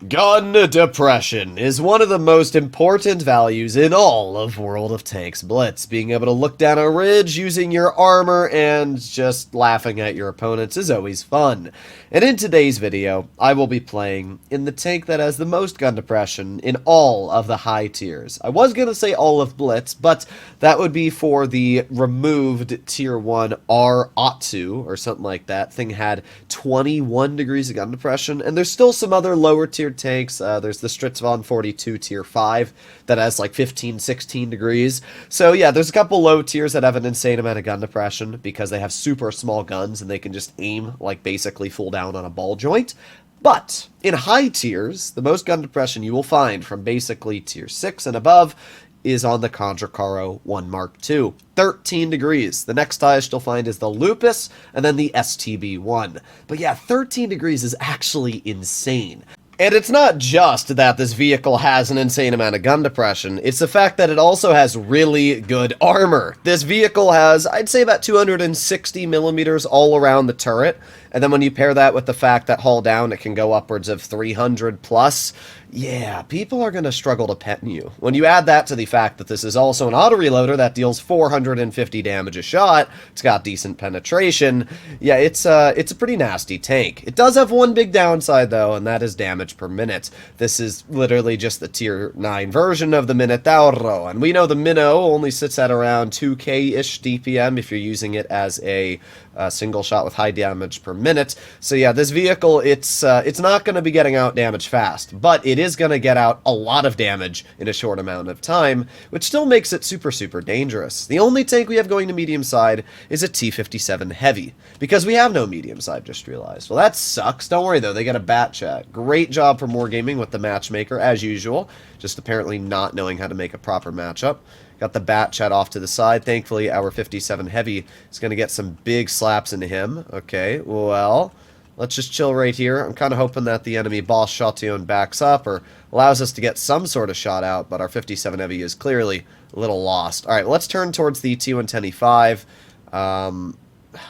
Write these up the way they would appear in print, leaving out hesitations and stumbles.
Gun depression is one of the most important values in all of World of Tanks Blitz. Being able to look down a ridge using your armor and just laughing at your opponents is always fun. And in today's video, I will be playing in the tank that has the most gun depression in all of the high tiers. I was going to say all of Blitz, but that would be for the removed tier 1 R Otsu or something like that. Thing had 21 degrees of gun depression, and there's still some other lower tier tanks. There's the Stritzvon 42 tier 5 that has like 15, 16 degrees. So yeah, there's a couple low tiers that have an insane amount of gun depression because they have super small guns and they can just aim like basically full down on a ball joint. But in high tiers, the most gun depression you will find from basically tier 6 and above is on the Conjurcaro 1 Mark II. 13 degrees. The next highest you'll find is the Lupus, and then the STB-1. But yeah, 13 degrees is actually insane. And it's not just that this vehicle has an insane amount of gun depression, it's the fact that it also has really good armor. This vehicle has, I'd say, about 260 millimeters all around the turret, and then when you pair that with the fact that hull down it can go upwards of 300 plus, yeah, people are going to struggle to pen you. When you add that to the fact that this is also an auto-reloader that deals 450 damage a shot, it's got decent penetration, yeah, it's a pretty nasty tank. It does have one big downside, though, and that is damage per minute. This is literally just the tier 9 version of the Minotauro, and we know the Minnow only sits at around 2k-ish DPM if you're using it as a single shot with high damage per minute. So yeah, this vehicle, it's not going to be getting out damage fast, but it is going to get out a lot of damage in a short amount of time, which still makes it super, super dangerous. The only tank we have going to medium side is a T-57 Heavy, because we have no medium side, just realized. Well, that sucks. Don't worry, though. They got a bat chat. Great job from Wargaming with the matchmaker, as usual, just apparently not knowing how to make a proper matchup. Got the bat chat off to the side. Thankfully, our 57 Heavy is going to get some big slaps into him. Okay, well, let's just chill right here. I'm kind of hoping that the enemy boss Chatillon backs up or allows us to get some sort of shot out, but our 57 Heavy is clearly a little lost. All right, well, let's turn towards the T110E5.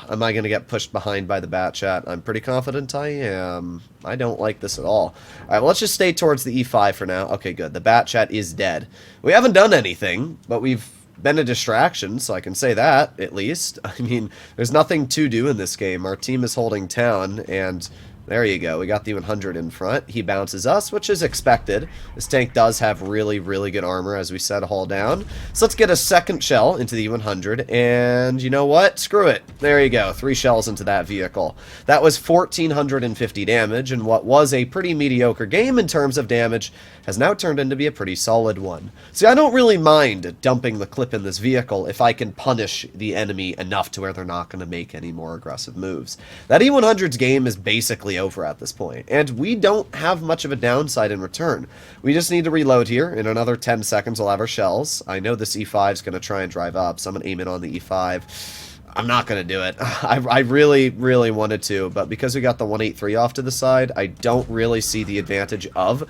Am I going to get pushed behind by the bat chat? I'm pretty confident I am. I don't like this at all. All right, well, let's just stay towards the E5 for now. Okay, good. The bat chat is dead. We haven't done anything, but we've been a distraction, so I can say that, at least. I mean, there's nothing to do in this game. Our team is holding town, and there you go. We got the 100 in front. He bounces us, which is expected. This tank does have really, really good armor, as we said, hull down. So let's get a second shell into the 100, and you know what? Screw it. There you go. 3 shells into that vehicle. That was 1,450 damage, and what was a pretty mediocre game in terms of damage has now turned into be a pretty solid one. See, I don't really mind dumping the clip in this vehicle if I can punish the enemy enough to where they're not going to make any more aggressive moves. That E100's game is basically over at this point, and we don't have much of a downside in return. We just need to reload here. In another 10 seconds, we'll have our shells. I know this E5 is going to try and drive up, so I'm going to aim it on the E5. I'm not going to do it. I really, really wanted to, but because we got the 183 off to the side, I don't really see the advantage of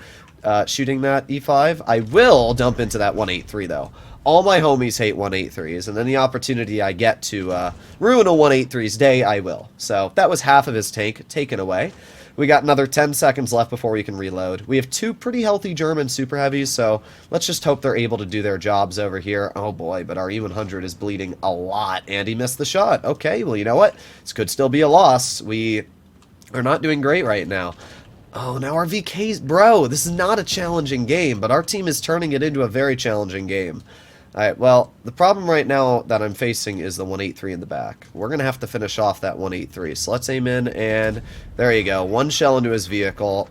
shooting that E5. I will dump into that 183, though. All my homies hate 183s, and then the opportunity I get to ruin a 183's day, I will. So that was half of his tank taken away. We got another 10 seconds left before we can reload. We have 2 pretty healthy German super heavies, so let's just hope they're able to do their jobs over here. Oh boy, but our E100 is bleeding a lot, and he missed the shot. Okay, well, you know what? This could still be a loss. We are not doing great right now. Oh, now our VK's... Bro, this is not a challenging game, but our team is turning it into a very challenging game. Alright, well, the problem right now that I'm facing is the 183 in the back. We're going to have to finish off that 183. So let's aim in, and there you go. 1 shell into his vehicle.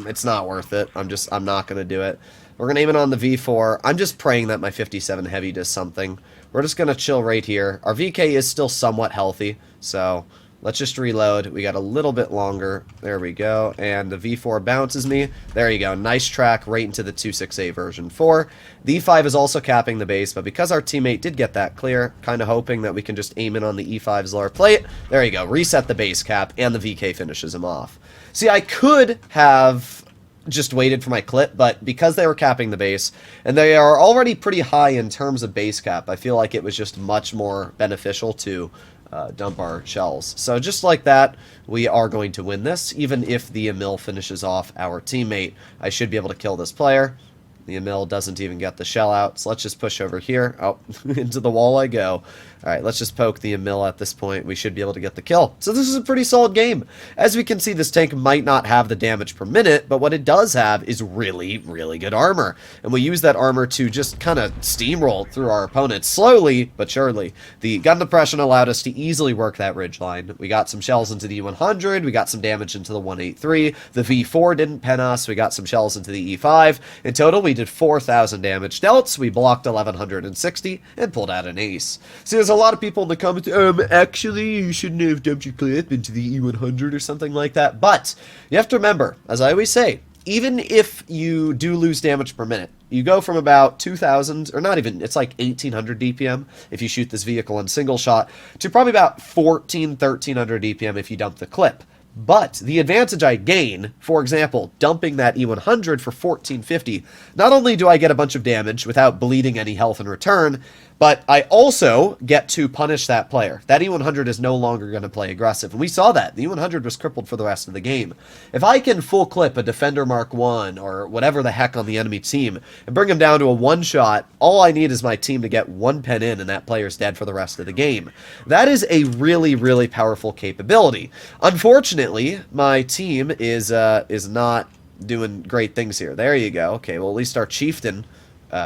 It's not worth it. I'm not going to do it. We're going to aim it on the V4. I'm just praying that my 57 Heavy does something. We're just going to chill right here. Our VK is still somewhat healthy, so let's just reload. We got a little bit longer. There we go. And the V4 bounces me. There you go. Nice track right into the 26A version 4. The E5 is also capping the base, but because our teammate did get that clear, kind of hoping that we can just aim in on the E5's lower plate. There you go. Reset the base cap, and the VK finishes him off. See, I could have just waited for my clip, but because they were capping the base, and they are already pretty high in terms of base cap, I feel like it was just much more beneficial to dump our shells. So just like that, we are going to win this. Even if the Emil finishes off our teammate, I should be able to kill this player. The Emil doesn't even get the shell out, so let's just push over here. Oh, into the wall I go. Alright, let's just poke the Emil at this point. We should be able to get the kill. So this is a pretty solid game. As we can see, this tank might not have the damage per minute, but what it does have is really, really good armor. And we use that armor to just kind of steamroll through our opponents slowly, but surely. The gun depression allowed us to easily work that ridgeline. We got some shells into the E100, we got some damage into the 183. The V4 didn't pen us, we got some shells into the E5. In total, we did 4,000 damage dealt, we blocked 1,160, and pulled out an ace. See, there's a lot of people in the comments, actually, you shouldn't have dumped your clip into the E100 or something like that. But you have to remember, as I always say, even if you do lose damage per minute, you go from about 2,000, or not even, it's like 1,800 DPM if you shoot this vehicle in single shot, to probably about 1,300 DPM if you dump the clip. But the advantage I gain, for example, dumping that E100 for 1450, not only do I get a bunch of damage without bleeding any health in return, but I also get to punish that player. That E100 is no longer going to play aggressive. And we saw that. The E100 was crippled for the rest of the game. If I can full clip a Defender Mark 1 or whatever the heck on the enemy team and bring him down to a one-shot, all I need is my team to get one pen in and that player's dead for the rest of the game. That is a really, really powerful capability. Unfortunately, my team is not doing great things here. There you go. Okay, well, at least our chieftain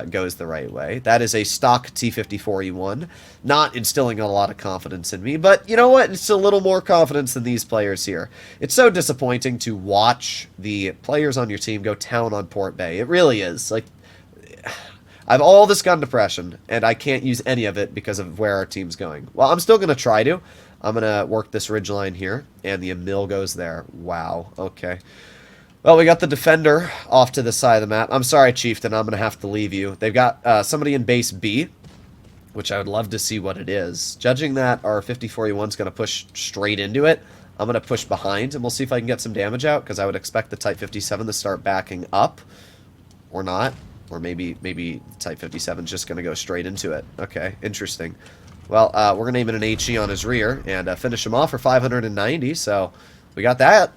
goes the right way. That is a stock T54E1, not instilling a lot of confidence in me, but you know what? It's a little more confidence than these players here. It's so disappointing to watch the players on your team go down on Port Bay. It really is. Like, I have all this gun depression, and I can't use any of it because of where our team's going. Well, I'm still going to try to. I'm going to work this ridgeline here, and the Emil goes there. Wow, okay. Well, we got the Defender off to the side of the map. I'm sorry, Chieftain, I'm going to have to leave you. They've got somebody in base B, which I would love to see what it is. Judging that our 54E1 is going to push straight into it, I'm going to push behind, and we'll see if I can get some damage out, because I would expect the Type 57 to start backing up, or not. Or maybe Type 57 is just going to go straight into it. Okay, interesting. Well, we're going to aim in an HE on his rear and finish him off for 590, so we got that.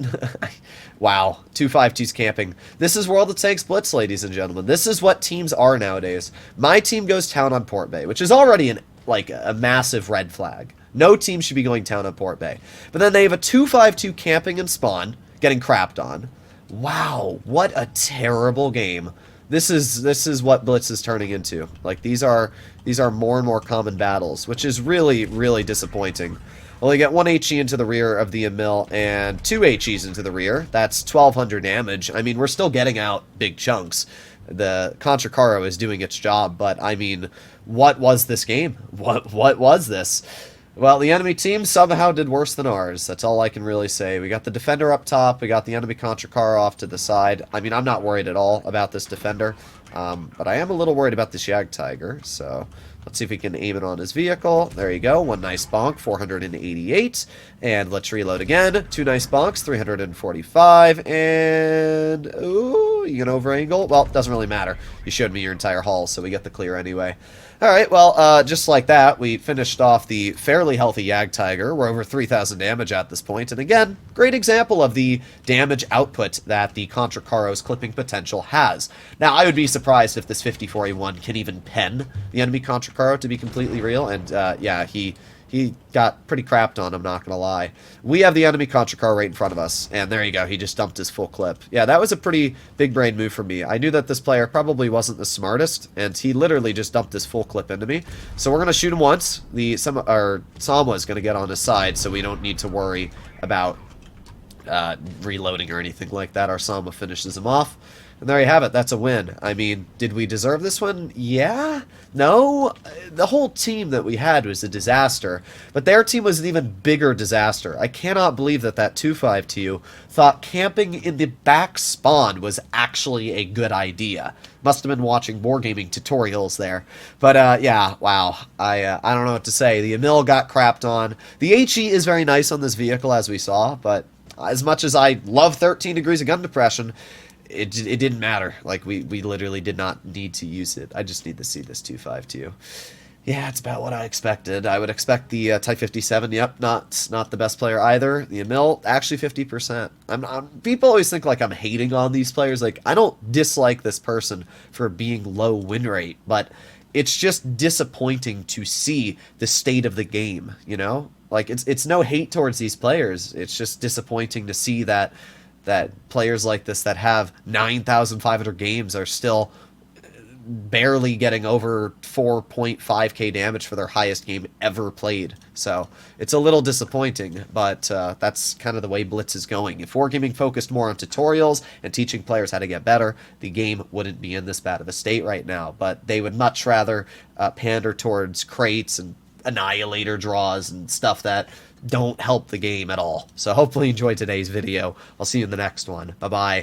Wow, 252's camping. This is World of Tanks Blitz, ladies and gentlemen. This is what teams are nowadays. My team goes town on Port Bay, which is already a massive red flag. No team should be going town on Port Bay. But then they have a 252 camping and spawn, getting crapped on. Wow, what a terrible game. This is what Blitz is turning into. Like, these are more and more common battles, which is really, really disappointing. Well, you get one HE into the rear of the Emil and two HEs into the rear. That's 1,200 damage. I mean, we're still getting out big chunks. The Contra Caro is doing its job, but I mean, what was this game? What was this? Well, the enemy team somehow did worse than ours. That's all I can really say. We got the Defender up top. We got the enemy Contra Caro off to the side. I mean, I'm not worried at all about this Defender, but I am a little worried about this Jagdtiger, so let's see if we can aim it on his vehicle. There you go. One nice bonk, 488. And let's reload again. Two nice bonks, 345. And, ooh, you can overangle. Well, it doesn't really matter. You showed me your entire haul, so we get the clear anyway. Alright, well, just like that, we finished off the fairly healthy Jagdtiger. We're over 3,000 damage at this point. And again, great example of the damage output that the Contra Caro's clipping potential has. Now, I would be surprised if this 54E1 can even pen the enemy Contra Caro, to be completely real. And, yeah, he got pretty crapped on, I'm not going to lie. We have the enemy Contra Caro right in front of us, and there you go, he just dumped his full clip. Yeah, that was a pretty big brain move from me. I knew that this player probably wasn't the smartest, and he literally just dumped his full clip into me. So we're going to shoot him once. Our Sama is going to get on his side, so we don't need to worry about reloading or anything like that. Our Sama finishes him off. And there you have it. That's a win. I mean, did we deserve this one? Yeah? No? The whole team that we had was a disaster. But their team was an even bigger disaster. I cannot believe that 252 thought camping in the back spawn was actually a good idea. Must have been watching wargaming tutorials there. But, yeah, wow. I don't know what to say. The Emil got crapped on. The HE is very nice on this vehicle, as we saw. But as much as I love 13 degrees of gun depression, it didn't matter. Like, we literally did not need to use it. I just need to see this 252. Yeah, it's about what I expected. I would expect the Type 57. Yep, not the best player either. The Emil, actually 50%. People always think like I'm hating on these players. Like I don't dislike this person for being low win rate, but it's just disappointing to see the state of the game. You know, like it's no hate towards these players. It's just disappointing to see that players like this that have 9,500 games are still barely getting over 4.5k damage for their highest game ever played. So it's a little disappointing, but that's kind of the way Blitz is going. If Wargaming focused more on tutorials and teaching players how to get better, the game wouldn't be in this bad of a state right now. But they would much rather pander towards crates and annihilator draws and stuff that don't help the game at all. So hopefully you enjoyed today's video. I'll see you in the next one. Bye-bye.